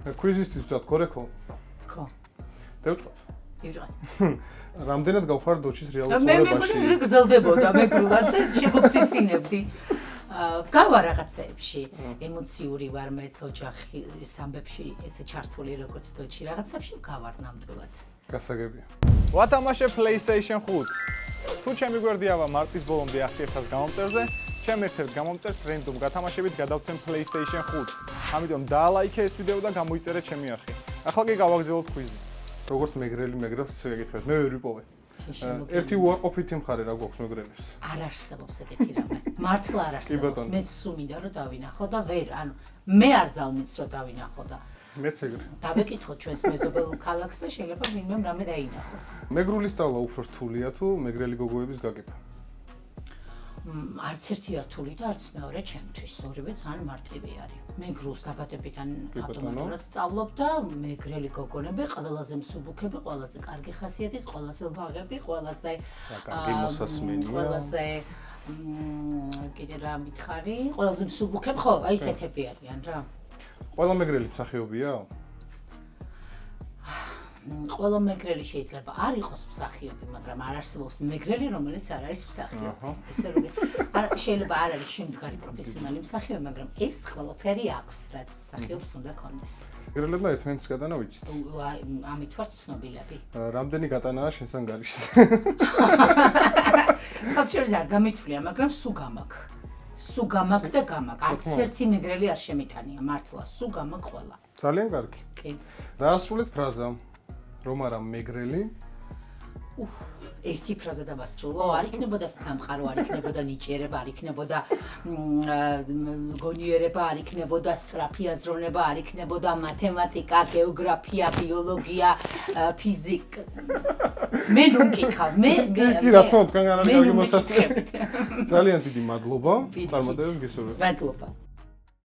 კვიზისთვის ვთქვათ კორექო. ხო. დავჭყოთ. დავჭყოთ. რამდენად გავხარ დოჩის რეალურ ცხოვრებაში? მე გრძელდებოდა მეგრულად და შემოგციცინებდი. გავა რაღაცეებში, ემოციური ვარ მეც ოჯახის ამბებში ესე ჩართული როგორც დოჩი რაღაცებში გავარ ნამდვილად. გასაგებია. ვათამაშე PlayStation 5-ს. თუ ჩემი გვერდიავა მარტის ბოლომდე 100.000 გამომწერზე, ჩემ ერთ-ერთ გამომწერს რენდომ გათამაშებით გადავცემ PlayStation 5-ს. ამიტომ დაალაიქე ეს ვიდეო და გამოიწერე ჩემი არხი. ახლა კი გავაგზავნოთ კვიზი. როგორც მეგრელი მეგრელს ისე გეკითხეთ. მე ვერ ვიპოვე. ერთი უარყოფითი მხარე რა გვაქვს მეგრელებს? არ არსებობს ეგეთი რამე. მართლა არ არსებობს. მეც სულ მინდა რომ დავინახო და ვერ, ანუ მე არ ძალმიც რომ დავინახო და მეც ეგრე. დავეკითხოთ ჩვენს მეზობელ ქალაქს და შეიძლება ვინმე რამე დაინახოს. მეგრული სწავლა უფრო რთულია თუ მეგრელი გოგოების გაგება? არც ერთი რთული და არც მეორე ჩემთვის. ორივე ძალიან მარტივი არის. მეგრულს დაბადებიდან ავტომატურად სწავლობ და მეგრელი გოგონები ყველაზე მსუბუქები, ყველაზე კარგი ხასიათის, ყველაზე ლაღები, ყველაზე კარგი მოსასმენია. ყველაზე კიდე რა მითხარი? ყველაზე მსუბუქები, ხო, აი ესეთები არიან რა. ყველა მეგრელი მსახიობია? ყველა მეგრელი შეიძლება არ იყოს მსახიობი, მაგრამ არ არსებობს მეგრელი, რომელიც არ არის მსახიობი. ესე რომ შეიძლება არ არის შემდგარი პროფესიონალი მსახიობი, მაგრამ ეს ყველაფერი აქვს, რაც მსახიობს უნდა ქონდეს. მეგრელებმა ერთმანეთს გადანა ვიცით. ამით ვართ ცნობილები. რამდენი გატანაა შენსან გარიშს? საერთოდ არ გამითვლია, მაგრამ სულ გამაქვს. სულ გამაქვს და გამაქვს. არც ერთი მეგრელი არ შემიტანია, მართლა, სულ გამაქვს ყველა. ძალიან კარგი. კი. დაასრულეთ ფრაზა. რომ არა მეგრელი ერთი ფრაზა დავასრულო, არ იქნებოდა სამყარო, არ იქნებოდა ნიჭიერება, არ იქნებოდა გონიერება, არ იქნებოდა სწრაფი აზროვნება, არ იქნებოდა მათემატიკა, გეოგრაფია, ბიოლოგია, ფიზიკა. მე ნუ მკითხავ, მე კი რა თქმა უნდა, თქვენ არ არის კარგი მოსასწრაფი. ძალიან დიდი მადლობა. წარმატებებს გისურვებთ. მადლობა.